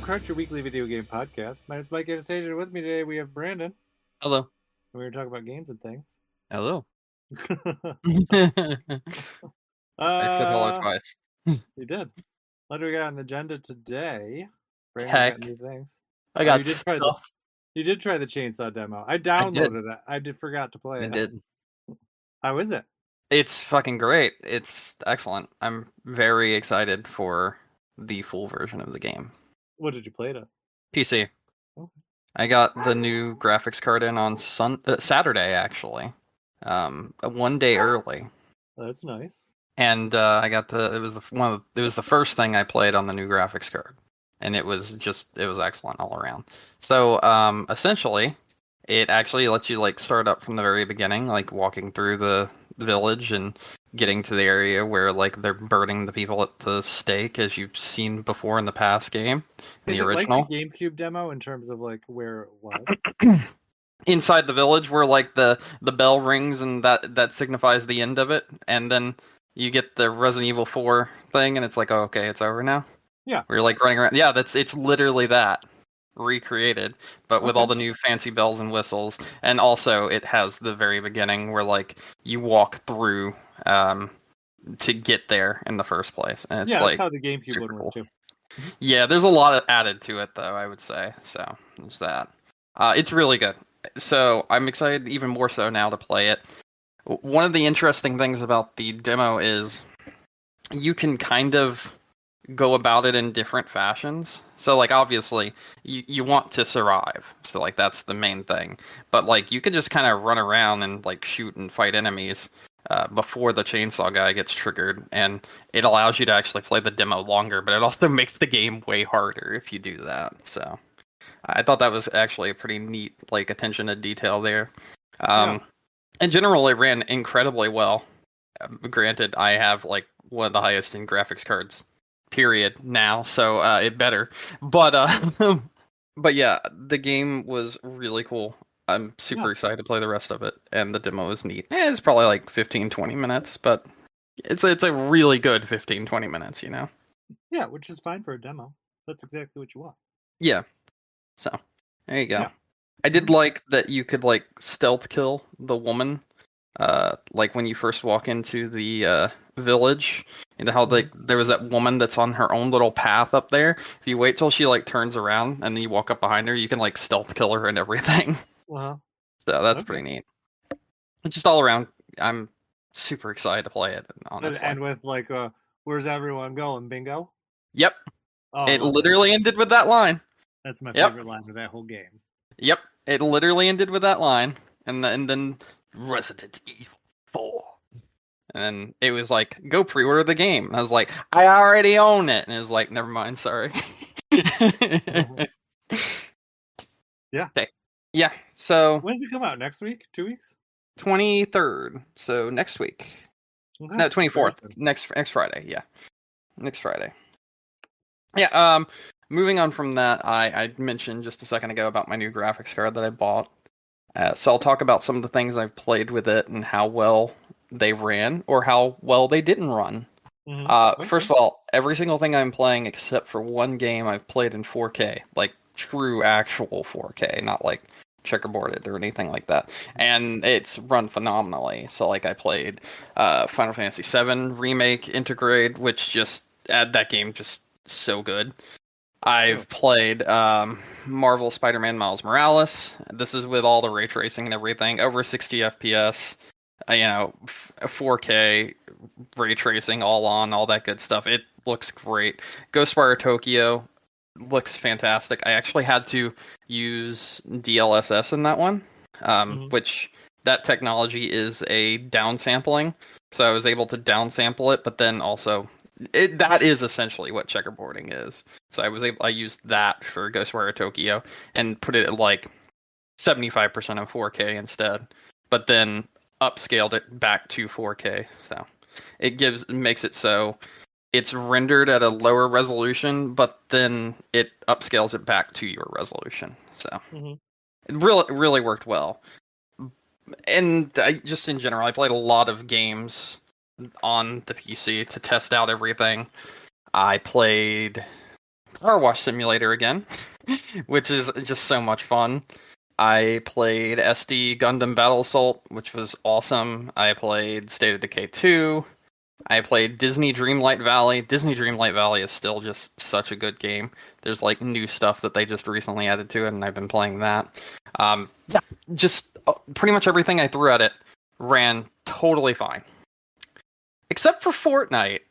Crunch, your weekly video game podcast. My name's Mike Anastasia. With me today we have Brandon. Hello. We're going to talk about games and things. Hello. I said hello uh, twice. you did. What do we got on the agenda today? Brandon's got Heck, new things. I Oh, got stuff. you did try the chainsaw demo. I I did. downloaded it. I did forgot to play I it. did. How is it? It's fucking great. It's excellent. I'm very excited for the full version of the game. What did you play it on? PC. Oh. I got the new graphics card in on Saturday actually. 1 day early. That's nice. And I got it was the first thing I played on the new graphics card. And it was excellent all around. So essentially, it actually lets you like start up from the very beginning, like walking through the village and getting to the area where like they're burning the people at the stake, as you've seen before in the past game, in Is the it like original. the GameCube demo in terms of like where it was? Inside the village, where like the bell rings and that signifies the end of it, and then you get the Resident Evil 4 thing, and it's like, oh, okay, it's over now. Yeah. We're like running around. Yeah, it's literally that recreated, but with all the new fancy bells and whistles. And also it has the very beginning where like you walk through to get there in the first place. And it's that's like how the GameCube one was cool. too. Yeah, there's a lot added to it though, I would say. So there's that. It's really good. So I'm excited even more so now to play it. One of the interesting things about the demo is you can kind of go about it in different fashions. So like obviously you want to survive. So like that's the main thing. But like you can just kind of run around and like shoot and fight enemies before the chainsaw guy gets triggered, and it allows you to actually play the demo longer, but it also makes the game way harder if you do that. So I thought that was actually a pretty neat like attention to detail there. In general, it ran incredibly well. Granted, I have like one of the highest in graphics cards period now, so it better. But but yeah, the game was really cool. I'm super excited to play the rest of it, and the demo is neat. It's probably like 15-20 minutes, but it's a really good 15-20 minutes, you know. Yeah, which is fine for a demo. That's exactly what you want. Yeah. So there you go. Yeah. I did like that you could like stealth kill the woman. Like when you first walk into the village, you know how like there was that woman that's on her own little path up there. If you wait till she like turns around and then you walk up behind her, you can like stealth kill her and everything. So that's pretty neat. It's just all around. I'm super excited to play it, honestly. And with like where's everyone going? Bingo? Yep. Oh, it literally ended with that line. That's my favorite line of that whole game. Yep. It literally ended with that line. And then Resident Evil 4. And then it was like, go pre-order the game. And I was like, I already own it. And it was like, never mind, sorry. Yeah. Okay. Yeah. So when's it come out? Next week? 2 weeks? 23rd. So next week. Okay. No, 24th. Next Friday. Yeah. Next Friday. Yeah. Moving on from that, I mentioned just a second ago about my new graphics card that I bought. So I'll talk about some of the things I've played with it and how well they ran or how well they didn't run. First of all, every single thing I'm playing except for one game I've played in 4K, like true actual 4K, not like checkerboarded or anything like that. And it's run phenomenally. So like I played Final Fantasy VII Remake Integrate, which just that game just so good. I've played Marvel Spider-Man Miles Morales. This is with all the ray tracing and everything, over 60 FPS, 4K ray tracing all on, all that good stuff. It looks great. Ghostwire Tokyo looks fantastic. I actually had to use DLSS in that one, which that technology is a downsampling. So I was able to downsample it, but then also that is essentially what checkerboarding is. So I used that for Ghostwire Tokyo and put it at like 75% of 4K instead, but then upscaled it back to 4K. So it makes it so it's rendered at a lower resolution, but then it upscales it back to your resolution. So it really worked well. And just in general, I played a lot of games on the PC to test out everything. I played Car Wash Simulator again, which is just so much fun. I played SD Gundam Battle Assault, which was awesome. I played State of Decay 2. I played Disney Dreamlight Valley. Disney Dreamlight Valley is still just such a good game. There's like new stuff that they just recently added to it, and I've been playing that. Yeah, just pretty much everything I threw at it ran totally fine, except for Fortnite.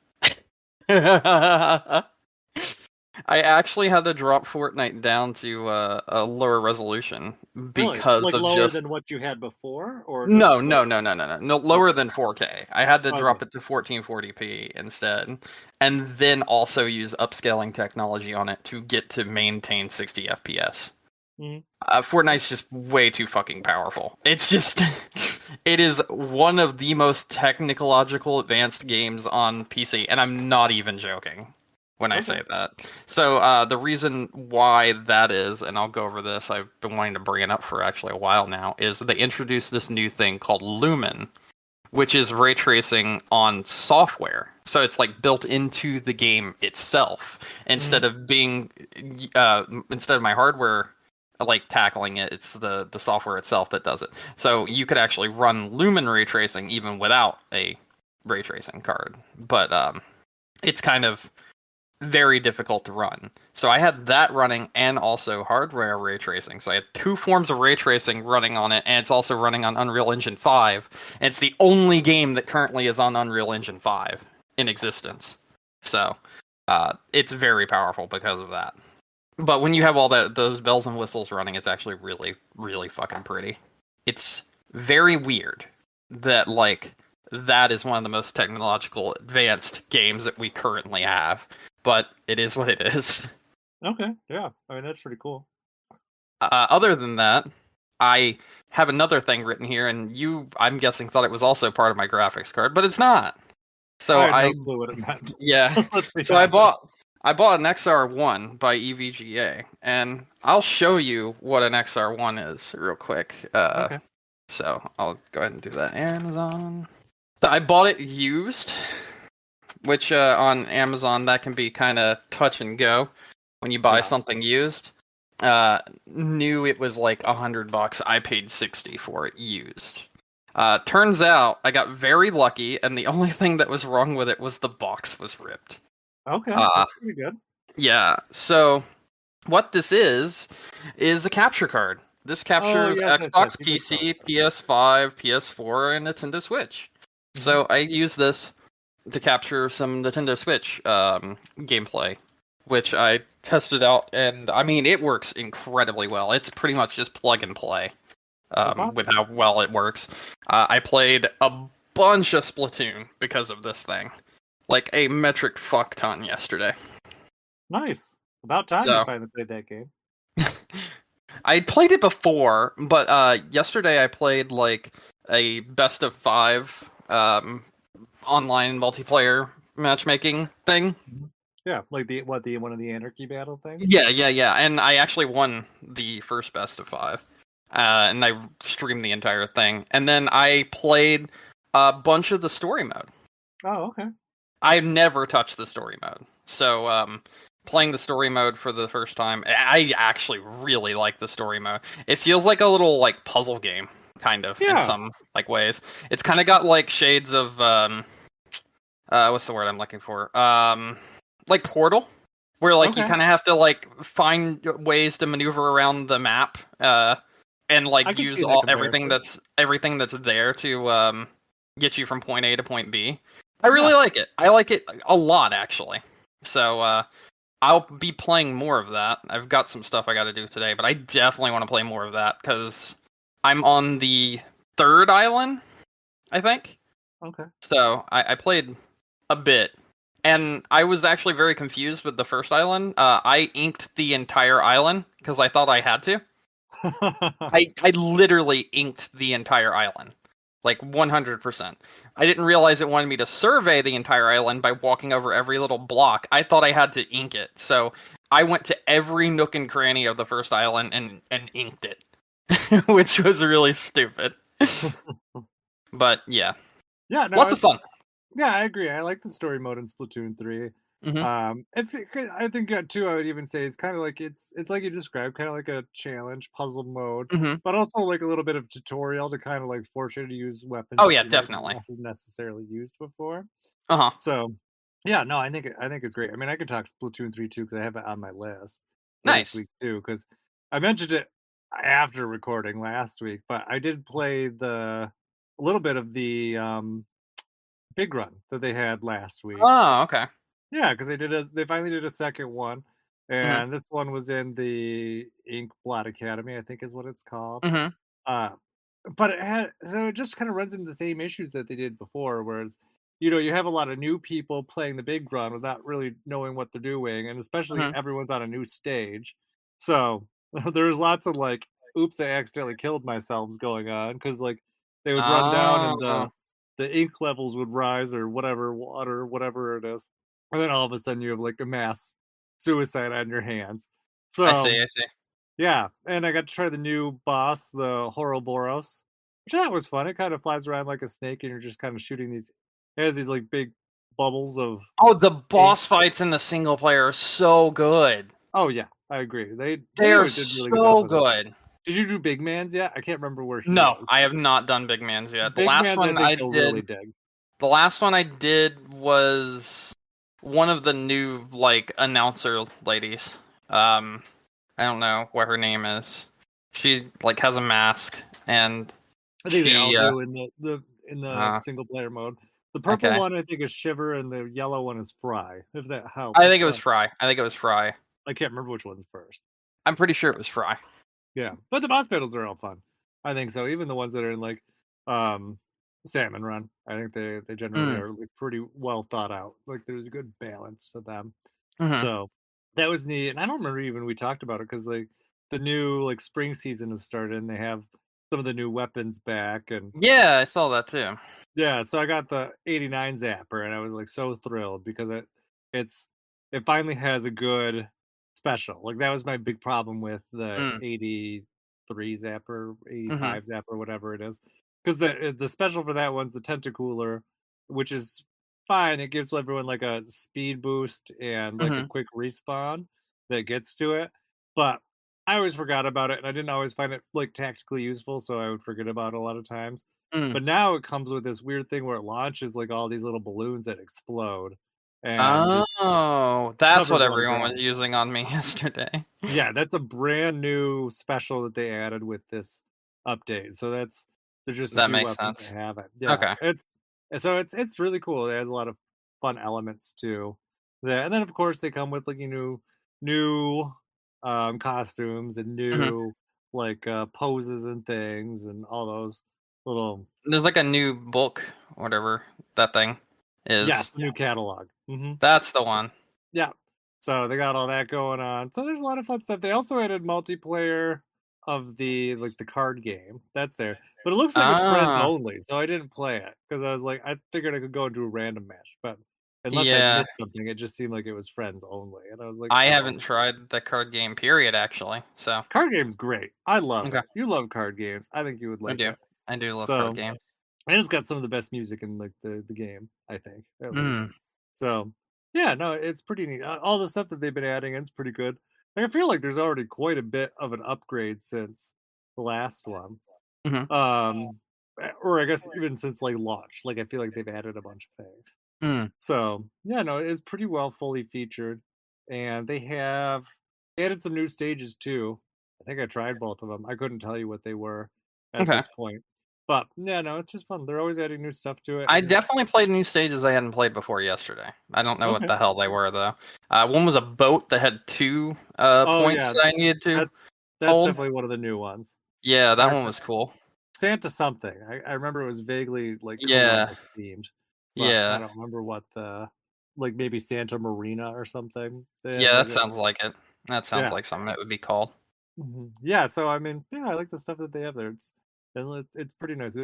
I actually had to drop Fortnite down to a lower resolution Really? because Like of lower just than what you had before, or just no, lower okay. than 4K. I had to Okay. drop it to 1440p instead, and then also use upscaling technology on it to get to maintain 60 FPS. Mhm. Fortnite's just way too fucking powerful. It's just, it is one of the most technological advanced games on PC, and I'm not even joking when I Okay. say that. So the reason why that is, and I'll go over this, I've been wanting to bring it up for actually a while now, is they introduced this new thing called Lumen, which is ray tracing on software. So it's like built into the game itself Mhm. instead of being instead of my hardware like tackling it, it's the software itself that does it. So you could actually run Lumen ray tracing even without a ray tracing card, but it's kind of very difficult to run. So I had that running and also hardware ray tracing. So I had two forms of ray tracing running on it, and it's also running on Unreal Engine 5. And it's the only game that currently is on Unreal Engine 5 in existence. So it's very powerful because of that. But when you have all those bells and whistles running, it's actually really, really fucking pretty. It's very weird that like that is one of the most technological advanced games that we currently have, but it is what it is. Okay. Yeah. I mean, that's pretty cool. Other than that, I have another thing written here, and you, I'm guessing, thought it was also part of my graphics card, but it's not. So I had I, no clue what it meant. yeah, Let's be so honest. I bought an XR1 by EVGA, and I'll show you what an XR1 is real quick. Okay. So I'll go ahead and do that. Amazon. So I bought it used, which on Amazon that can be kind of touch and go when you buy Yeah. something used. New it was like $100. I paid 60 for it used. Turns out I got very lucky, and the only thing that was wrong with it was the box was ripped. Okay. Uh, That's pretty good. yeah. So what this is a capture card. This Oh, captures yes, yes, yes. Xbox, You did tell me PC, about that. PS5, PS4, and Nintendo Switch. Hmm. So I use this to capture some Nintendo Switch gameplay, which I tested out, and I mean it works incredibly well. It's pretty much just plug and play That's with awesome. how well it works. I played a bunch of Splatoon because of this thing, like a metric fuck ton yesterday. Nice. About time you So finally played that game. I played it before, but yesterday I played like a best of five online multiplayer matchmaking thing. Mhm. Yeah, like the one of the anarchy battle things. Yeah, and I actually won the first best of five, and I streamed the entire thing, and then I played a bunch of the story mode. Oh, okay. I've never touched the story mode, so playing the story mode for the first time, I actually really like the story mode. It feels like a little like puzzle game, kind of in Yeah. some like ways. It's kind of got like shades of what's the word I'm looking for? Like Portal, where like you Okay. kind of have to like find ways to maneuver around the map, and I like could use see that all everything comparison. that's there to get you from point A to point B. I really Yeah. like it. I like it a lot actually. So I'll be playing more of that. I've got some stuff I got to do today, but I definitely want to play more of that because I'm on the third island, I think. Okay. So I played a bit, and I was actually very confused with the first island. I inked the entire island because I thought I had to. I literally inked the entire island, like 100%. I didn't realize it wanted me to survey the entire island by walking over every little block. I thought I had to ink it, so I went to every nook and cranny of the first island and inked it, which was really stupid. But yeah, Yeah, no, lots of it's fun. yeah, I agree. I like the story mode in Splatoon 3. Mhm. It's I think too. I would even say it's kind of like it's like you described, kind of like a challenge puzzle mode, Mhm. but also like a little bit of tutorial to kind of like force you to use weapons Oh that yeah, you might definitely. not have necessarily used before. Uh huh. So, yeah, no, I think it's great. I mean, I could talk Splatoon 3 too because I have it on my list for this Nice. week too. Because I mentioned it after recording last week, but I did play a little bit of the big run that they had last week. Oh, okay. Yeah, because they finally did a second one, Mhm. and this one was in the Ink Blot Academy, I think is what it's called. Mhm. Uh, but it just kind of runs into the same issues that they did before, whereas you have a lot of new people playing the big run without really knowing what they're doing, and especially Mhm. everyone's on a new stage. So there's lots of like, "Oops, I accidentally killed myself" going on because like they would run down and Oh, the ink levels would rise or whatever, water, whatever it is, and then all of a sudden you have like a mass suicide on your hands. I see. So I see. yeah, and I got to try the new boss, the Ouroboros, which I thought was fun. It kind of flies around like a snake, and you're just kind of shooting these. It has these like big bubbles of Oh, the ink. boss fights in the single player are so good. Oh yeah, I agree. They They are always did a really good job so with it. good. Did you do Big Man's yet? I can't remember where he No, is. I have not done Big Man's yet. Big Man's, I think you'll really dig. The last one I did was one of the new like announcer ladies. Um, I don't know what her name is. She like has a mask and I think they all she do in the uh single player mode. The purple okay. one I think is Shiver, and the yellow one is Fry. If that I helps, think it was but Fry. I think it was Fry. I can't remember which one's first. I'm pretty sure it was Fry. Yeah, but the boss battles are all fun. I think so. Even the ones that are in like um Salmon Run, I think they generally Mm. are like pretty well thought out. Like there's a good balance to them. Mhm. So that was neat. And I don't remember even we talked about it because like the new like spring season has started and they have some of the new weapons back and Yeah, I saw that too. yeah, so I got the 89 zapper and I was like so thrilled because it's it finally has a good special. Like that was my big problem with the Mm. 83 zapper, Mhm. 85 zapper, whatever it is. Because the special for that one's the tentacooler, which is fine. It gives everyone like a speed boost and like a Mhm. quick respawn that gets to it. But I always forgot about it and I didn't always find it like tactically useful, so I would forget about it a lot of times. Mm. But now it comes with this weird thing where it launches like all these little balloons that explode and just Oh, that's what covers a lot of everyone was ground. using on me yesterday. Yeah, that's a brand new special that they added with this update. So there's just a That few makes weapons that sense. have it. Yeah, Okay. it's really cool. It has a lot of fun elements too. There and then of course they come with like new costumes and Mhm. new like poses and things and all those little There's like a new book, whatever that thing yes, is. the new catalog. That's the one. Yeah. So they got all that going on. So there's a lot of fun stuff. They also added multiplayer of the like the card game. That's there. But it looks like it's friends Ah, only. So I didn't play it because I was like I figured I could go and do a random match, but unless I yeah. missed something, it just seemed like it was friends only. And I was like, I "Oh, haven't tried the card game period actually. So, card game's great. I love okay. it. You love card games. I think you would I like do. it." I do love card So, games. and it's got some of the best music in like the game, I think, at least. Mm. So, yeah, no, it's pretty neat. All the stuff that they've been adding in is pretty good. Like, I feel like there's already quite a bit of an upgrade since the last one. Mhm. Or I guess even since like launch. Like I feel like they've added a bunch of things. Mm. So yeah, no, it's pretty well fully featured, and they have added some new stages too. I think I tried both of them. I couldn't tell you what they were at Okay. this point, but yeah, no, it's just fun. They're always adding new stuff to it, I and definitely played new stages I hadn't played before yesterday. I don't know what okay. the hell they were though. One was a boat that had two Oh points yeah, that I needed to that's that's hold. definitely one of the new ones. Yeah, that Or one was cool. Santa something. I remember it was vaguely like Yeah. Columbus themed, but I Yeah. don't remember what the like maybe Santa Marina or something. They had Yeah, like that a sounds like it. That sounds yeah. like something that would be called. Yeah, so I mean, yeah, I like the stuff that they have there. It's pretty nice.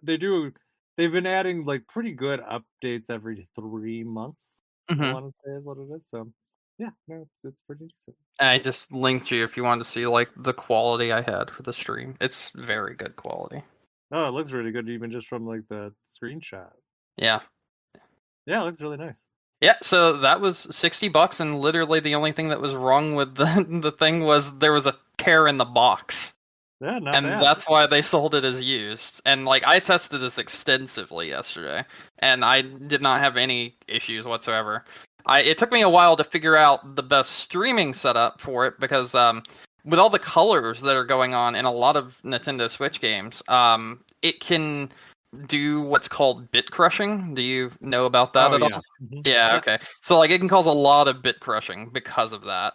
They do they've been adding like pretty good updates every 3 months. I Mhm. want to say is what it is. So yeah, no, it's pretty decent. I just linked you if you wanted to see like the quality I had for the stream. It's very good quality. Oh, it looks really good even just from like the screenshot. Yeah. Yeah, it looks really nice. Yeah, so that was $60, and literally the only thing that was wrong with the thing was there was a tear in the box. Yeah, not And bad. that's why they sold it as used. And like I tested this extensively yesterday, and I did not have any issues whatsoever. It took me a while to figure out the best streaming setup for it because with all the colors that are going on in a lot of Nintendo Switch games, it can do what's called bit crushing. Do you know about that Oh at yeah. all? Yeah, Yeah. okay. So like it can cause a lot of bit crushing because of that.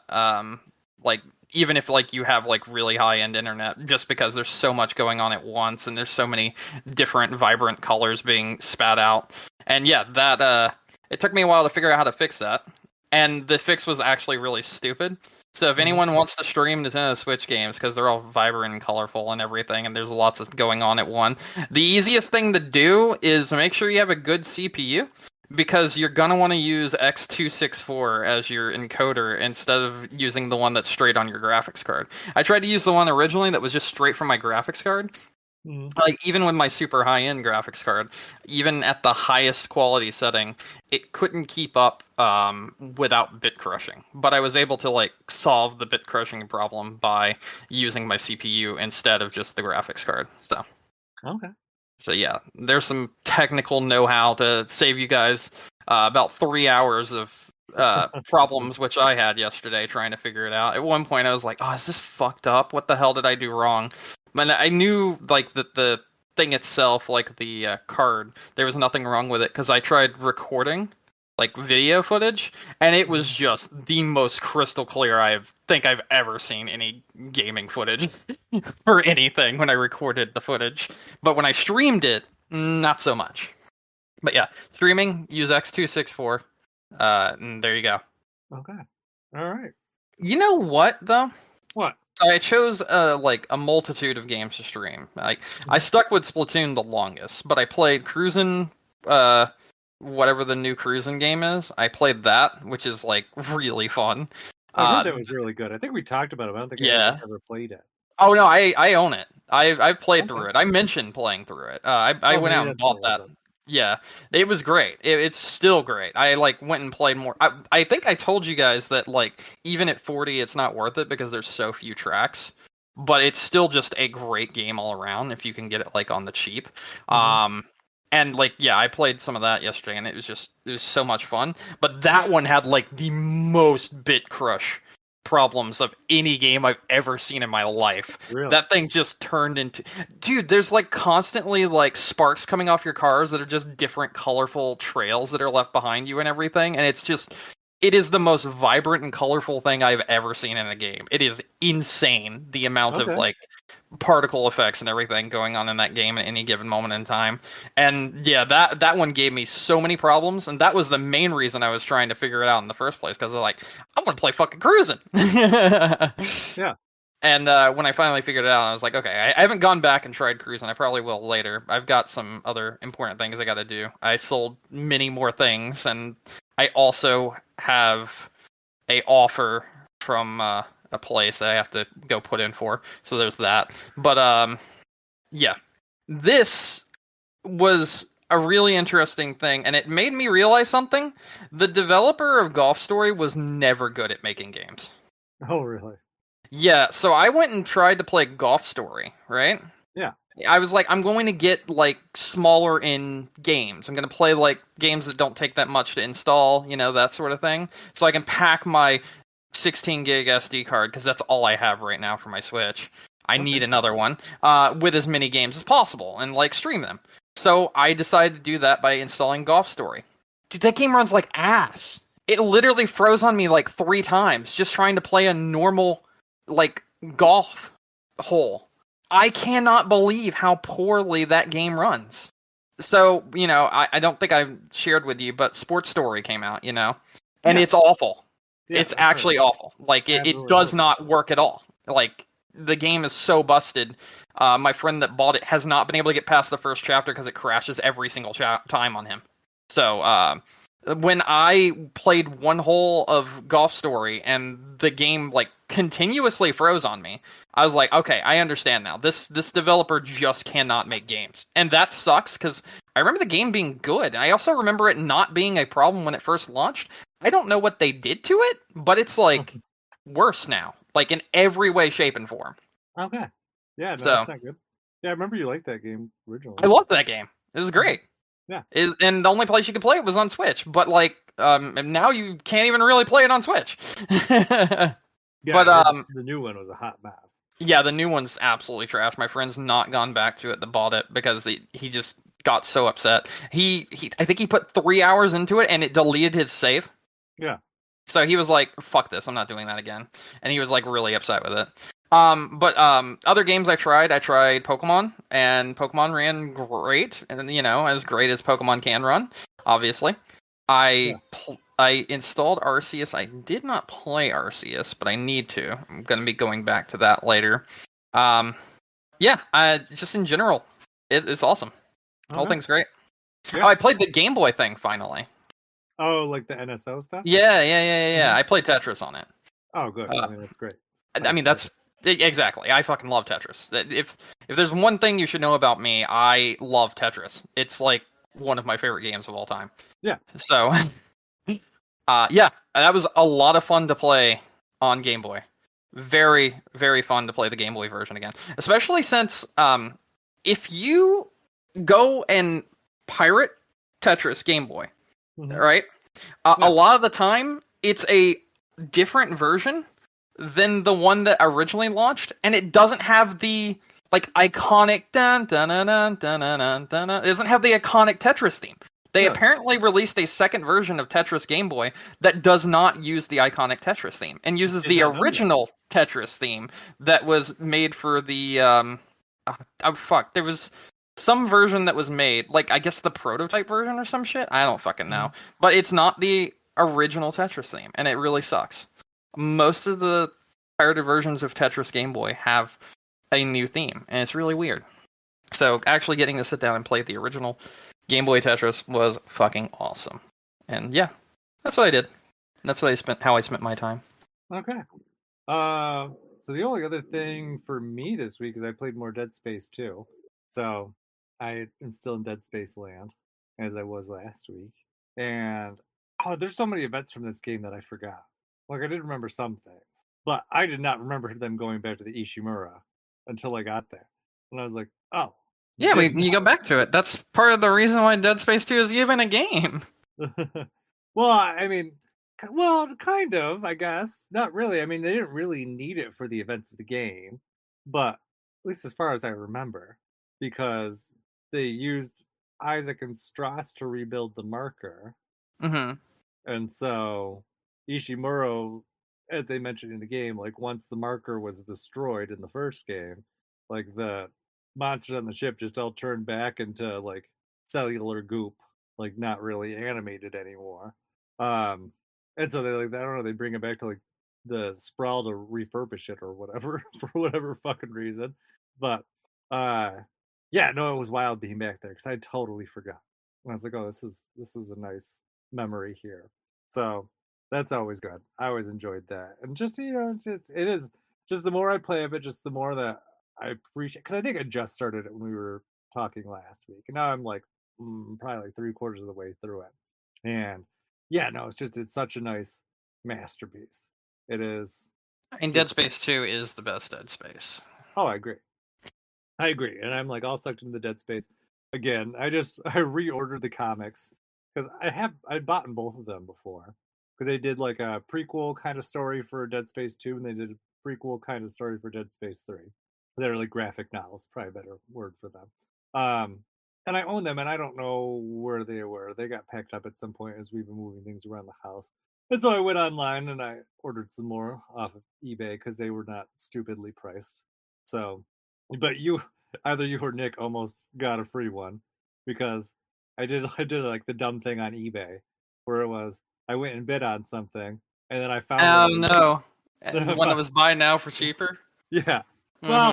Like even if like you have like really high end internet, just because there's so much going on at once and there's so many different vibrant colors being spat out. And yeah, that it took me a while to figure out how to fix that. And the fix was actually really stupid. So if Hmm. anyone wants to stream Nintendo Switch games because they're all vibrant and colorful and everything, and there's lots of going on at one, the easiest thing to do is make sure you have a good CPU because you're gonna want to use X264 as your encoder instead of using the one that's straight on your graphics card. I tried to use the one originally that was just straight from my graphics card, Hmm. like even with my super high end graphics card, even at the highest quality setting, it couldn't keep up without bit crushing. But I was able to like solve the bit crushing problem by using my CPU instead of just the graphics card. Okay. So yeah, there's some technical know-how to save you guys about 3 hours of problems which I had yesterday trying to figure it out. At one point, I was like, "Oh, is this fucked up? What the hell did I do wrong?" But I knew like that the thing itself, like the card, there was nothing wrong with it because I tried recording like video footage, and it was Mhm. just the most crystal clear think I've ever seen any gaming footage for anything when I recorded the footage. But when I streamed it, not so much. But yeah, streaming, use X264. And there you go. Okay. All right. You know what though? What? So I chose like a multitude of games to stream. Like I Mhm. stuck with Splatoon the longest, but I played Cruisin', whatever the new Cruisin' game is. I played that, which is like really fun. I've heard Uh, that was really good. I think we talked about it. But I don't think I yeah, ever played it. Oh no, I own it. I've played Okay. through it. I mentioned playing through it. I Oh, went maybe out and that's what bought it was that. then. Yeah, it was great. It's still great. I like went and played more. I think I told you guys that like even at 40, it's not worth it because there's so few tracks. But it's still just a great game all around if you can get it like on the cheap. Hmm. Um, and like yeah, I played some of that yesterday and it was so much fun. But that one had like the most bit crush problems of any game I've ever seen in my life. Really? That thing just turned into dude, there's like constantly like sparks coming off your cars that are just different colorful trails that are left behind you and everything, and it is the most vibrant and colorful thing I've ever seen in a game. It is insane the amount of Okay. like particle effects and everything going on in that game at any given moment in time. And yeah, that one gave me so many problems, and that was the main reason I was trying to figure it out in the first place because I was like, I want to play fucking cruising. Yeah. And when I finally figured it out, I was like, okay, I haven't gone back and tried cruising. I probably will later. I've got some other important things I got to do. I sold many more things, and I also have a offer from a place I have to go put in for. So there's that. But yeah, this was a really interesting thing, and it made me realize something. The developer of Golf Story was never good at making games. Oh, really? Yeah, so I went and tried to play Golf Story, right? Yeah. I was like, I'm going to get like smaller in games. I'm going to play like games that don't take that much to install, that sort of thing. So I can pack my 16 gig SD card because that's all I have right now for my Switch. I Okay. need another one with as many games as possible and like stream them. So I decided to do that by installing Golf Story. Dude, that game runs like ass. It literally froze on me like 3 times just trying to play a normal like golf hole. I cannot believe how poorly that game runs. So, I don't think I shared with you, but Sports Story came out, and Yeah. it's awful. Yes, It's I've heard. actually awful. Like, I it absolutely does heard. not work at all. Like, the game is so busted. My friend that bought it has not been able to get past the first chapter because it crashes every single time on him. So, when I played one hole of Golf Story and the game like continuously froze on me, I was like, okay, I understand now. This developer just cannot make games, and that sucks because I remember the game being good. I also remember it not being a problem when it first launched. I don't know what they did to it, but it's like worse now, like in every way, shape, and form. Okay. Yeah, no, So that's not good. Yeah, I remember you liked that game I originally. loved that game. It was Mhm. great. Yeah. And the only place you could play it was on Switch, but like and now you can't even really play it on Switch. Yeah, But I heard the new one was a hot mess. yeah, the new one's absolutely trash. My friend's not gone back to it that bought it because he just got so upset. He I think he put 3 hours into it and it deleted his save. Yeah. So he was like, "Fuck this! I'm not doing that again." And he was like really upset with it. But other games I tried Pokemon, and Pokemon ran great, and as great as Pokemon can run, obviously. Yeah. I installed Arceus. I did not play Arceus, but I need to. I'm gonna be going back to that later. Um, yeah, just in general, it's awesome. The whole Okay. thing's great. Oh, Yeah. I played the Game Boy thing finally. Oh, like the NSO stuff? Yeah. Hmm. I played Tetris on it. Oh, good. I Uh, mean, that's great. I Nice mean, touch. that's exactly. I fucking love Tetris. If there's one thing you should know about me, I love Tetris. It's like one of my favorite games of all time. Yeah. So, yeah, that was a lot of fun to play on Game Boy. Very, very fun to play the Game Boy version again, especially since if you go and pirate Tetris Game Boy, Hmm. right? A Yeah. lot of the time, it's a different version than the one that originally launched, and it doesn't have the like iconic dun dun dun dun dun dun dun. It doesn't have the iconic Tetris theme. They Really? apparently released a second version of Tetris Game Boy that does not use the iconic Tetris theme and uses Did the not know that. original Tetris theme that was made for the oh fuck, there was some version that was made, like I guess the prototype version or some shit. I don't fucking Hmm. know, but it's not the original Tetris theme, and it really sucks. Most of the pirated versions of Tetris Game Boy have a new theme, and it's really weird. So actually getting to sit down and play the original Game Boy Tetris was fucking awesome. And yeah, that's what I did. That's what I spent how I spent my time. Okay. Uh, so the only other thing for me this week is I played more Dead Space 2. So I am still in Dead Space land as I was last week. And oh, there's so many events from this game that I forgot. Like I did remember some things, but I did not remember them going back to the Ishimura until I got there. And I was like, oh, Yeah, did you go back to it. That's part of the reason why Dead Space 2 is even a game. well, I mean, well, kind of, I guess. Not really. I mean, they didn't really need it for the events of the game, but at least as far as I remember, because they used Isaac and Strauss to rebuild the marker, Mm-hmm. and so Ishimuro, as they mentioned in the game, like once the marker was destroyed in the first game, like the monsters on the ship just all turned back into like cellular goop, like not really animated anymore. Um, and so they like I don't know, they bring it back to like the sprawl to refurbish it or whatever for whatever fucking reason. But uh yeah, no, it was wild being back there because I totally forgot. And I was like, oh, this is a nice memory here. So that's always good. I always enjoyed that. And just, it is just the more I play of it, just the more that I appreciate. Because I think I just started it when we were talking last week. And now I'm like probably like three-quarters of the way through it. And yeah, no, it's such a nice masterpiece. It is And Dead just, Space 2 is the best Dead Space. oh, I agree. I agree, and I'm like all sucked into Dead Space. Again, I reordered the comics because I'd bought in both of them before because they did like a prequel kind of story for Dead Space 2 and they did a prequel kind of story for Dead Space 3. They're like graphic novels, probably a better word for them. And I own them, and I don't know where they were. They got packed up at some point as we've been moving things around the house. And so I went online and I ordered some more off of eBay because they were not stupidly priced. So, but either you or Nick almost got a free one because I did like the dumb thing on eBay where it was I went and bid on something and then I found that Oh it was no. then The one that was buy now for cheaper? yeah. Well,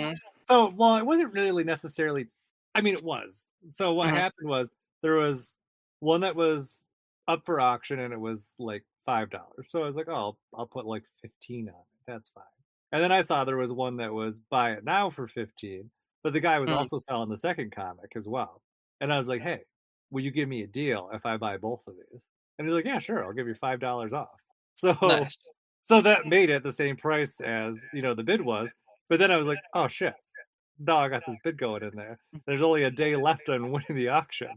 Mm-hmm. it wasn't really necessarily. I mean, it was. So what Mm-hmm. happened was there was one that was up for auction and it was like $5. So I was like, oh, I'll put like 15 on it. That's fine. And then I saw there was one that was buy it now for 15, but the guy was also selling the second comic as well. And I was like, hey, will you give me a deal if I buy both of these? And he's like, yeah, sure, I'll give you $5 off. So Nice. so that made it the same price as, the bid was. But then I was like, oh shit, no, I got this bid going in there. There's only a day left on winning the auction.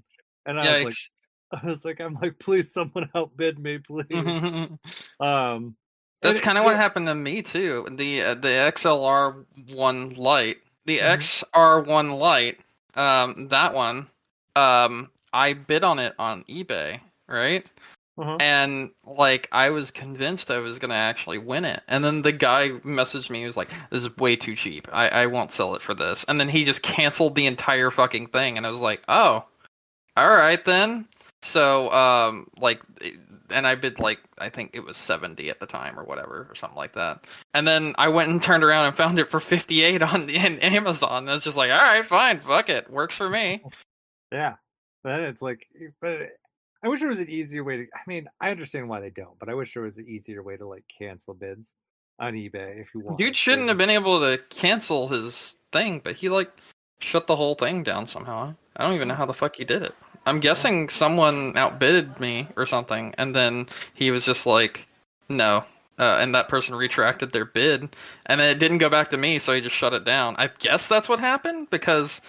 And Yikes. I'm like, please, someone outbid me, please. Um, and That's kind of what happened to me too. The XLR one Lite, the mhm, XR1 Lite, that one, I bid on it on eBay, right? uh-huh. And like I was convinced I was gonna actually win it, and then the guy messaged me. He was like, "This is way too cheap. I won't sell it for this." And then he just canceled the entire fucking thing, and I was like, "Oh, all right then." So like, and I bid like I think it was 70 at the time or whatever or something like that. And then I went and turned around and found it for 58 on in Amazon. And I was just like, all right, fine, fuck it, works for me. Yeah. But then it's like, but I wish there was an easier way to. I mean, I understand why they don't, but I wish there was an easier way to like cancel bids on eBay if you Dude wanted shouldn't have to. been able to cancel his thing, but he like shut the whole thing down somehow. I don't even know Hmm. how the fuck he did it. I'm Yeah. guessing someone outbid me or something, and then he was just like, no. And that person retracted their bid, and it didn't go back to me, so he just shut it down. I guess that's what happened because,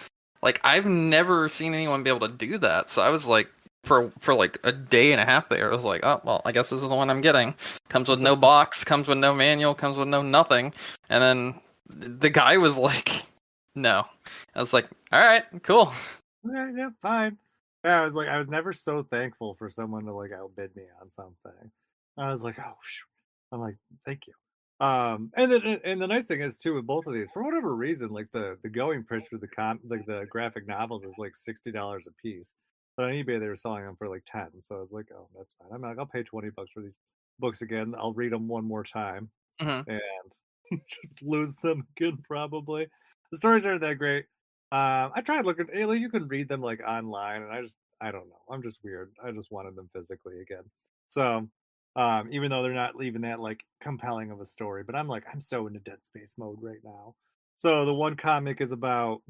like, I've never seen anyone be able to do that. So I was like, for like a day and a half there, I was like, oh well, I guess this is the one I'm getting. Comes with no box, comes with no manual, comes with no nothing. And then the guy was like, no. I was like, all right, cool. Yeah, yeah, fine. Yeah, I was never so thankful for someone to like outbid me on something. I was like, oh, phew. I'm like, thank you. And the nice thing is too with both of these, for whatever reason, like the going price for like the graphic novels is like $60 a piece, but on eBay they were selling them for like 10. So I was like, oh, that's fine. I'm like, I'll pay $20 for these books again. I'll read them one more time Hmm. and just lose them again probably. The stories aren't that great. I tried looking. You can read them like online, and I don't know. I'm just weird. I just wanted them physically again. So even though they're not even that like compelling of a story, but I'm so into Dead Space mode right now. So the one comic is about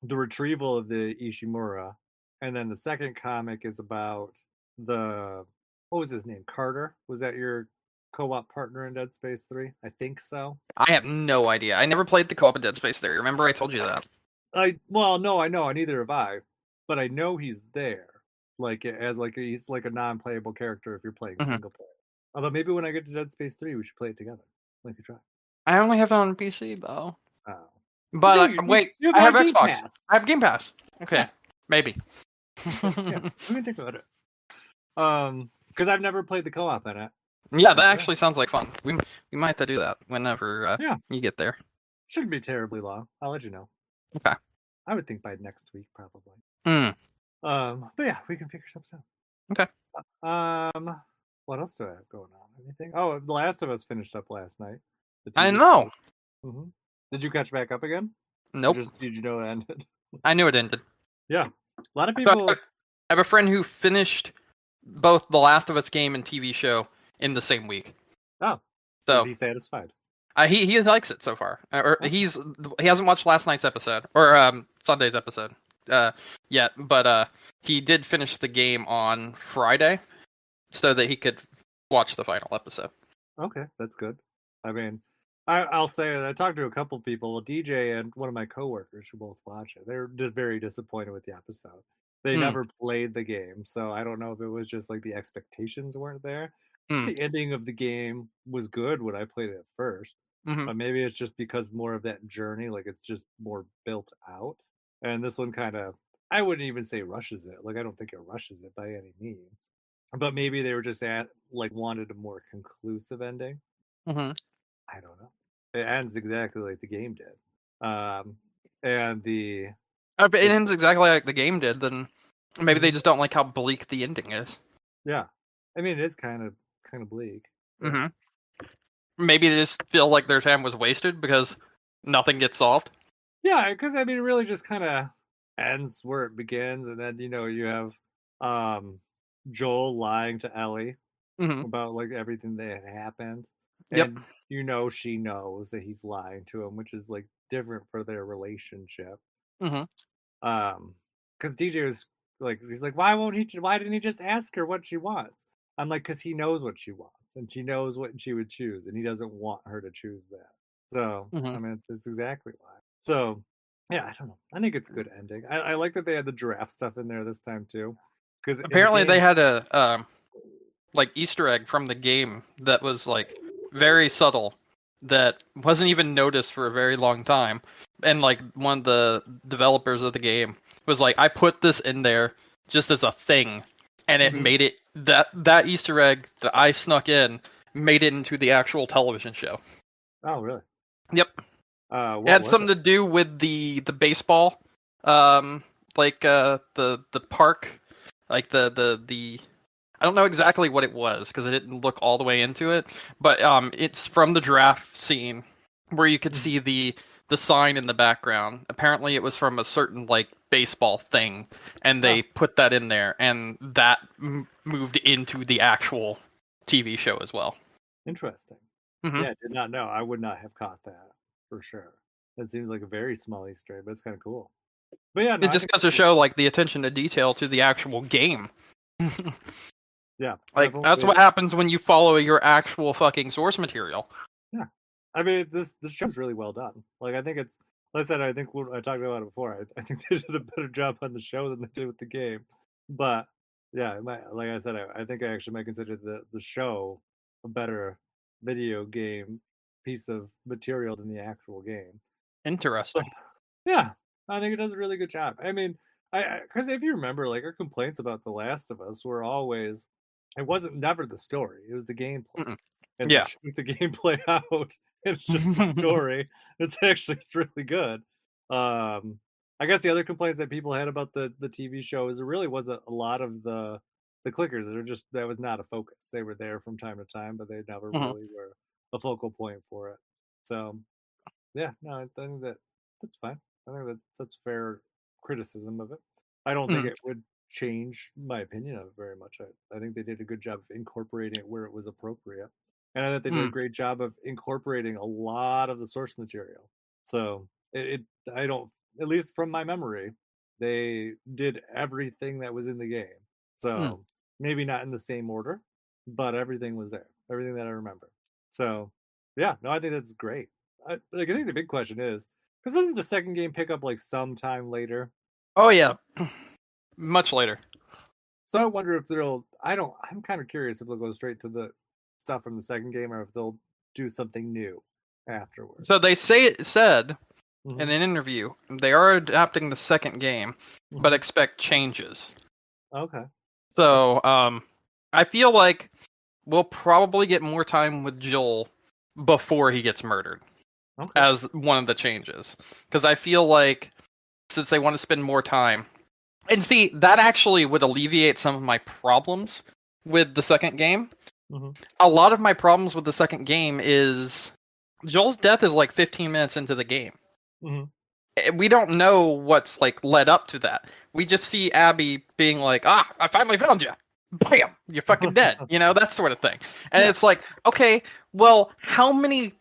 the retrieval of the Ishimura, and then the second comic is about the what was his name? Carter. Was that your co-op partner in Dead Space 3? I think so. I have no idea. I never played the co-op in Dead Space 3. Remember I told you that? I well, no, I know, neither have I, but I know he's there, like as like he's like a non-playable character if you're playing Hmm. single player. Although maybe when I get to Dead Space 3, we should play it together. Like you try. I only have it on PC though. Oh, you But do. wait, You have I it have on Game Xbox. Pass. I have Game Pass. Yeah. Okay, maybe. Okay. Yeah. Let me think about it. Because I've never played the co-op in it. Yeah, that But yeah, actually sounds like fun. We might have to do that whenever yeah, you get there. shouldn't be terribly long. I'll let you know. Okay. I would think by next week probably. Mm, But yeah, we can figure something okay. out. What else do I have going on? Anything? Oh, The Last of Us finished up last night. The I TV know. series. Did you catch back up again, or Nope. just did you know it ended? I knew it ended. Yeah, a lot of So I people. have a friend who finished both The Last of Us game and TV show in the same week. Oh, is So he satisfied? he likes it so far. Or Okay, he hasn't watched last night's episode or Sunday's episode yet, but he did finish the game on Friday so that he could watch the final episode. okay, that's good. I mean, I'll say I talked to a couple people. Well, DJ and one of my coworkers who both watch it. They're just very disappointed with the episode. They Hmm. never played the game, so I don't know if it was just like the expectations weren't there. Hmm. The ending of the game was good when I played it at first, Hmm. but maybe it's just because more of that journey, like it's just more built out. And this one kind of, I wouldn't even say rushes it. Like I don't think it rushes it by any means. But maybe they were just at like wanted a more conclusive ending. Hmm. I don't know. It ends exactly like the game did. Um, and If it it's ends exactly like the game did, then maybe they mhm, just don't like how bleak the ending is. yeah. I mean, it is kind of bleak. Yeah. Hmm. Maybe they just feel like their time was wasted because nothing gets solved. Yeah, because I mean, it really just kind of ends where it begins, and then you have um Joel lying to Ellie Hmm. about like everything that had happened, Yep. and she knows that he's lying to him, which is like different for their relationship. Hmm. Because DJ was like he's like, why didn't he just ask her what she wants? I'm like, because he knows what she wants and she knows what she would choose, and he doesn't want her to choose that. So Hmm. I mean, that's exactly why. So yeah, I don't know. I think it's a good ending. I like that they had the giraffe stuff in there this time too, because in the Apparently, they game, had a like Easter egg from the game that was like very subtle that wasn't even noticed for a very long time. And like one of the developers of the game was like, I put this in there just as a thing, and it Mhm. made it that Easter egg that I snuck in made it into the actual television show. Oh really? Yep. It What had was something it? to do with the baseball, um, like the park, like the I don't know exactly what it was because I didn't look all the way into it, but it's from the draft scene where you could Mhm. see the sign in the background. Apparently, it was from a certain like baseball thing, and Oh, they put that in there, and that moved into the actual TV show as well. interesting. Hmm. Yeah, did not know. I would not have caught that for sure. That seems like a very small Easter egg, but it's kind of cool. But yeah, no, It I just think goes to show like the attention to detail to the actual game. yeah, Like that's definitely. what happens when you follow your actual fucking source material. Yeah, I mean this show's really well done. Like I think it's, like I said, I think I talked about it before. I think they did a better job on the show than they did with the game. But yeah, like I said, I think I actually might consider the show a better video game piece of material than the actual game. Interesting. Yeah, I think it does a really good job. I mean, because if you remember, like our complaints about The Last of Us were always, it wasn't never the story; it was the gameplay. Mm-mm. And to Yeah. shoot the gameplay out, it's just a story. It's really good. I guess the other complaints that people had about the TV show is there really wasn't a lot of the clickers. They're just that was not a focus. They were there from time to time, but they never Hmm. really were a focal point for it. So yeah, no, I think that's fine. I think that's fair criticism of it. I don't think Hmm. it would change my opinion of it very much. I think they did a good job of incorporating it where it was appropriate. And I think they did a Hmm. great job of incorporating a lot of the source material. So I don't, at least from my memory, they did everything that was in the game. Hmm. So maybe not in the same order, but everything was there, everything that I remember. So yeah, no, I think that's great. I think the big question is because doesn't the second game pick up like sometime later? Oh yeah, much later. So I wonder if they'll. I don't. I'm kind of curious if they'll go straight to the stuff from the second game or if they'll do something new So afterwards. they said in Hmm. an interview they are adapting the second game, but Hmm. expect changes. Okay. Okay. So I feel like we'll probably get more time with Joel before he gets murdered Okay. as one of the changes, because I feel like since they want to spend more time. And see, that actually would alleviate some of my problems with the second game. Hmm. A lot of my problems with the second game is Joel's death is like 15 minutes into the game. Hmm. We don't know what's like led up to that. We just see Abby being like, "Ah, I finally found you." Bam, you're fucking dead. You know, that sort of thing. And Yeah. it's like, okay, well, how many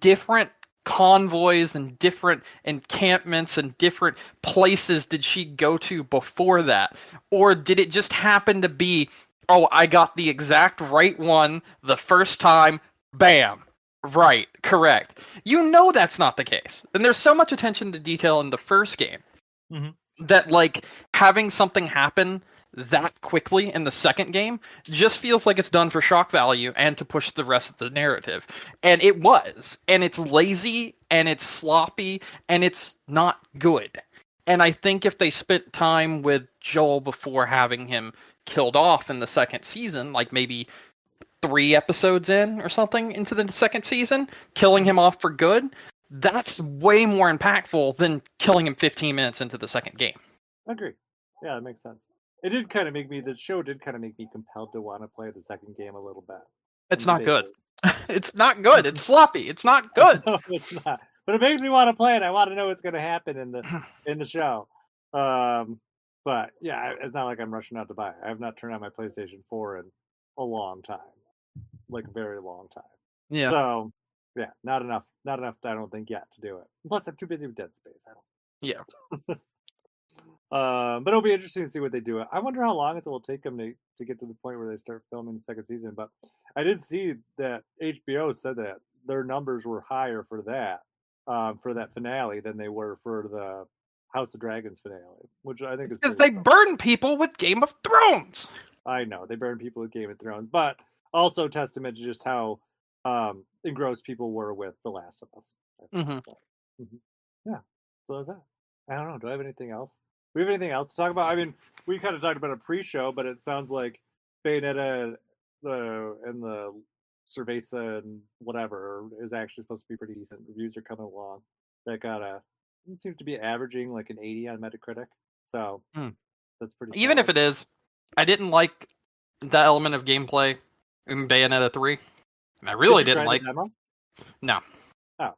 different convoys and different encampments and different places did she go to before that? Or did it just happen to be, oh, I got the exact right one the first time, bam, right, correct. You know that's not the case. And there's so much attention to detail in the first game Hmm. that like having something happen that quickly in the second game just feels like it's done for shock value and to push the rest of the narrative. And it was. And it's lazy and it's sloppy and it's not good. And I think if they spent time with Joel before having him killed off in the second season, like maybe 3 episodes in or something into the second season, killing Hmm. him off for good, that's way more impactful than killing him 15 minutes into the second game. Agree. Yeah, that makes sense. It did kind of make me. The show did kind of make me compelled to want to play the second game a little bit It's and not debate good. it. It's not good. It's sloppy. It's not good. No, it's not. But it makes me want to play it. I want to know what's going to happen in the show. Um, but yeah, it's not like I'm rushing out to buy it. I have not turned on my PlayStation 4 in a long time, like a very long time. Yeah. So yeah, not enough. Not enough. I don't think yet to do it. Plus, I'm too busy with Dead Space. I don't. Yeah. But it'll be interesting to see what they do. I wonder how long it will take them to get to the point where they start filming the second season. But I did see that HBO said that their numbers were higher for that finale than they were for the House of Dragons finale, which I think is Because pretty they impressive. burn people with Game of Thrones. I know they burned people with Game of Thrones, but also testament to just how engrossed people were with The Last of Us. I think. Hmm. So, mhm. Yeah, so that. I don't know. Do I have anything else? Do we have anything else to talk about? I mean, we kind of talked about a pre-show, but it sounds like Bayonetta and the Cerveza and whatever is actually supposed to be pretty decent. Reviews are coming along. That got a it seems to be averaging like an 80 on Metacritic, so Mm. that's pretty Even if solid. it is, I didn't like that element of gameplay in Bayonetta 3. And I Did really you didn't try the like. demo? No, Oh,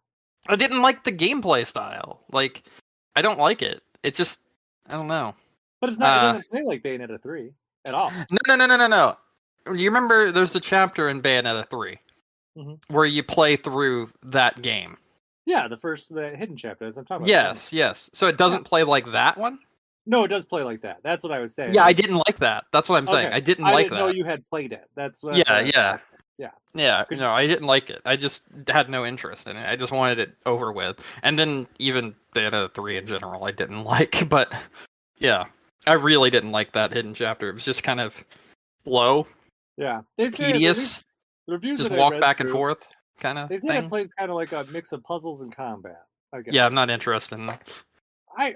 I didn't like the gameplay style. Like, I don't like it. It's just, I don't know. but it's not. It Uh, doesn't play like Bayonetta 3 at all. no. You remember there's a chapter in Bayonetta 3 Hmm. where you play through that game. Yeah, the hidden chapter. As I'm talking about the demo. Yes. So it Yeah. doesn't play like that one? No, it does play like that. That's what I was saying. Yeah, I Like, didn't like that. That's what I'm saying. okay, I didn't I like didn't know that. you had played it. That's what Yeah, I was yeah. asking. Yeah. Yeah, Could you, no, I didn't like it. I just had no interest in it. I just wanted it over with. And then even Bayonetta 3 in general, I didn't like. But yeah, I really didn't like that hidden chapter. It was just kind of slow, yeah. They say at least tedious, the reviews just that I walk read back and through, forth kind of they said it thing. plays kind of like a mix of puzzles and combat. I Yeah, I'm guess. not interested in that. I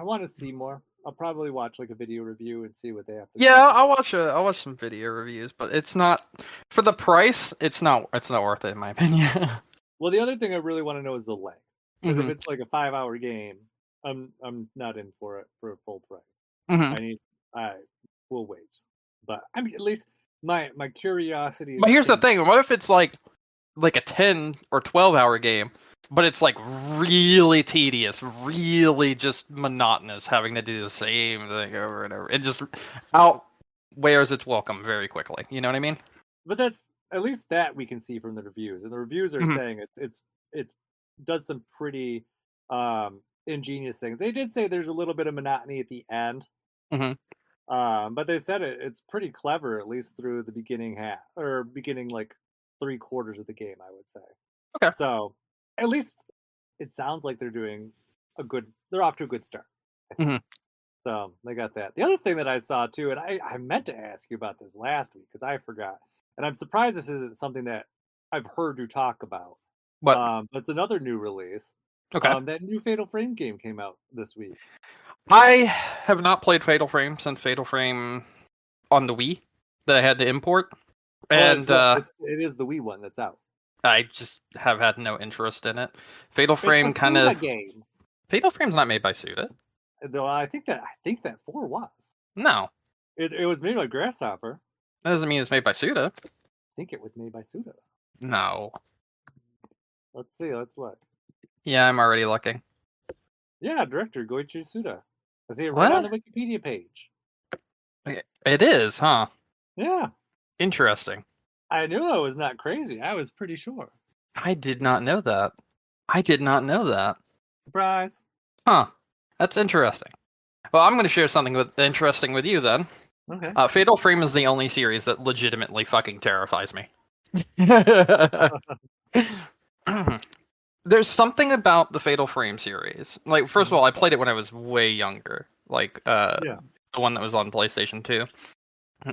want to see more. I'll probably watch like a video review and see what they have to Yeah, say. I'll watch some video reviews, but it's not for the price. It's not worth it in my opinion. Well, the other thing I really want to know is the length, because if Hmm. it's like a 5 hour game, I'm not in for it for a full price. Hmm. I need I will wait, but I mean at least my curiosity But is here's the tinged. thing: what if it's like a 10 or 12 hour game, but it's like really tedious, really just monotonous, having to do the same thing over and over. It just outwears its welcome very quickly. You know what I mean? But that's at least that we can see from the reviews, and the reviews are Hmm. saying it's does some pretty ingenious things. They did say there's a little bit of monotony at the end, Hmm. but they said it's pretty clever at least through the beginning half or beginning like 3 quarters of the game, I would say. Okay. So at least it sounds like they're off to a good start. I think. Hmm. So they got that. The other thing that I saw too, and I meant to ask you about this last week because I forgot, and I'm surprised this isn't something that I've heard you talk about. But But it's another new release. okay. That new Fatal Frame game came out this week. I have not played Fatal Frame since Fatal Frame on the Wii that I had to import, Well, and it is the Wii one that's out. I just have had no interest in it. Fatal It's a Frame kind Suda of game, Fatal Frame's not made by Suda. though. I think that four was. No, It was made by Grasshopper. that doesn't mean it's made by Suda. I think it was made by Suda. No. Let's see. Let's look. Yeah, I'm already looking. Yeah, director Goichi Suda. I see it right on What? the Wikipedia page. It is, huh? Yeah, Interesting. I knew I was not crazy. I was pretty sure. I did not know that. I did not know that. Surprise. Huh. That's interesting. Well, I'm going to share something interesting with you then. Okay. Fatal Frame is the only series that legitimately fucking terrifies me. There's something about the Fatal Frame series. Like, first of Mhm. all, I played it when I was way younger. Like, Yeah. the one that was on PlayStation 2.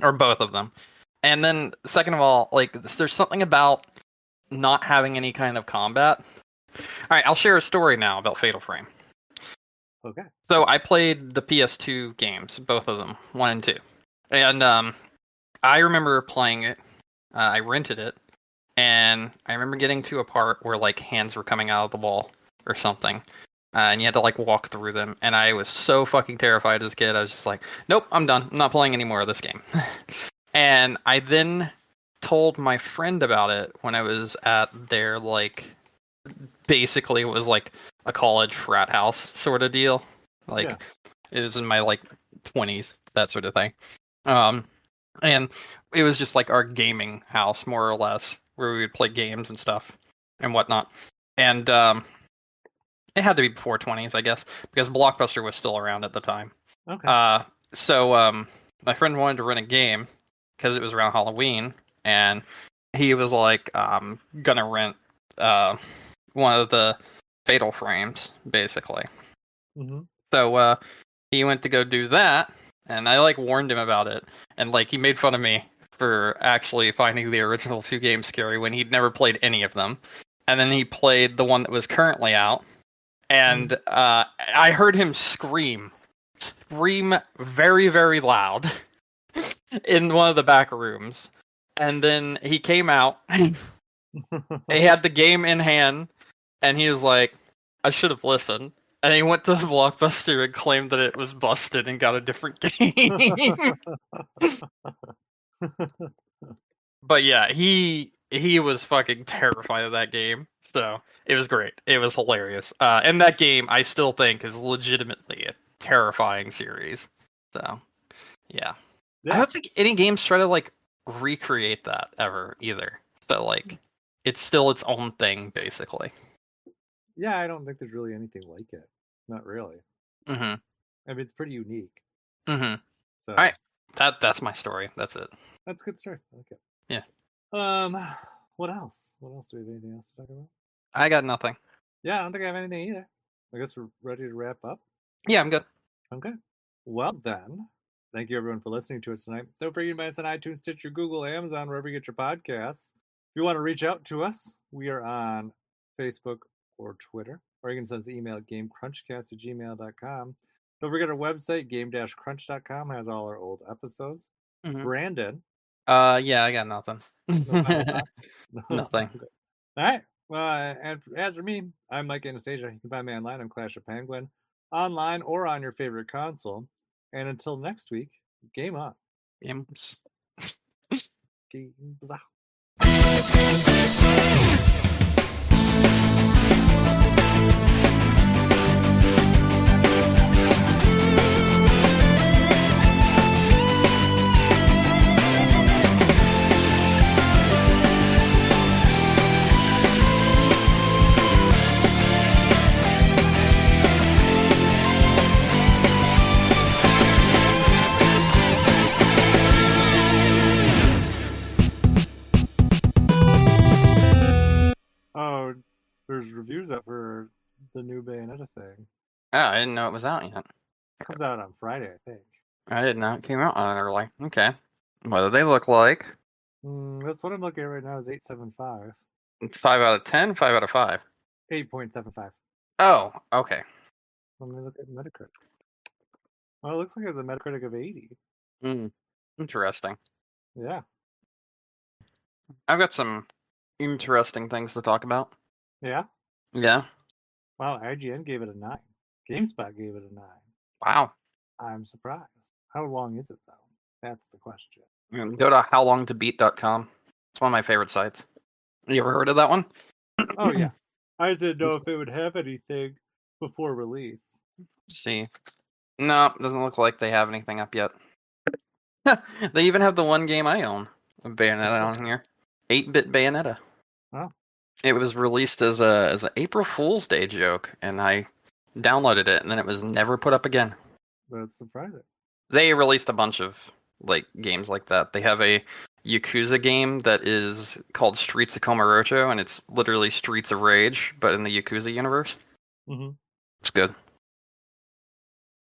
Or both of them. And then, second of all, like, there's something about not having any kind of combat. Alright, I'll share a story now about Fatal Frame. Okay. So, I played the PS2 games, both of them, 1 and 2. And, I remember playing it. I rented it. And I remember getting to a part where, like, hands were coming out of the wall or something. And you had to, like, walk through them. And I was so fucking terrified as a kid. I was just like, nope, I'm done. I'm not playing any more of this game. And I then told my friend about it when I was at their, like, basically it was like a college frat house sort of deal. Yeah. Like, it was in my, like, 20s, that sort of thing. Um, and it was just like our gaming house, more or less, where we would play games and stuff and whatnot. And it had to be before 20s, I guess, because Blockbuster was still around at the time. Okay. Uh, so my friend wanted to rent a game because it was around Halloween, and he was like, gonna rent uh one of the Fatal Frames, basically. Mm-hmm. So he went to go do that, and I like warned him about it, and like he made fun of me for actually finding the original two games scary when he'd never played any of them, and then he played the one that was currently out, and I heard him scream very very loud in one of the back rooms, and then he came out. He had the game in hand, and he was like, I should have listened. And he went to the Blockbuster and claimed that it was busted and got a different game. But yeah, he was fucking terrified of that game. So it was great. It was hilarious. And that game I still think is legitimately a terrifying series. So yeah. I Yeah. don't think any games try to like recreate that ever either. So like it's still its own thing basically. Yeah, I don't think there's really anything like it. Not really. Mhm. I mean, it's pretty unique. Mhm. All So right. That's my story. That's it. that's a good start. I like it. Yeah. Um, what else? What else do we have? Anything else to talk about? I got nothing. Yeah, I don't think I have anything either. I guess we're ready to wrap up. Yeah, I'm good. Okay. Well then, thank you everyone for listening to us tonight. Don't forget to find us on iTunes, Stitcher, Google, Amazon, wherever you get your podcasts. If you want to reach out to us, we are on Facebook or Twitter, or you can send us an email at gamecrunchcast@gmail.com. Don't forget our website, game-crunch.com, has all our old episodes. Mhm. Brandon, Yeah, I got nothing. no final thoughts? Nothing. Okay. All right. Well, and as for me, I'm Mike Anastasia. You can find me online on Clash of Penguin, online or on your favorite console. And until next week, game on. Games. Games on. Oh, there's reviews up for the new Bayonetta thing. Oh, I didn't know it was out yet. Comes out on Friday, I think. I didn't know it came out that early. Okay. What do they look like? That's what I'm looking at right now is 875. It's 5 out of 10, 5 out of 5. 8.75. Oh, okay. Let me look at Metacritic. Well, it looks like it has a Metacritic of 80. Mm, interesting. Yeah. I've got some interesting things to talk about. Yeah. Yeah. Wow, IGN gave it a 9. GameSpot gave it a 9. Wow. I'm surprised. How long is it, though? That's the question. Go to howlongtobeat.com. It's one of my favorite sites. You ever heard of that one? Oh, yeah. I just didn't know if it would have anything before release. Let's see. No, doesn't look like they have anything up yet. They even have the one game I own, Bayonetta, on here. 8-bit Bayonetta. Oh, It was released as an April Fool's Day joke, and I downloaded it, and then it was never put up again. that's surprising. They released a bunch of like games like that. They have a Yakuza game that is called Streets of Komarocho, and it's literally Streets of Rage, but in the Yakuza universe. Mm-hmm. It's good.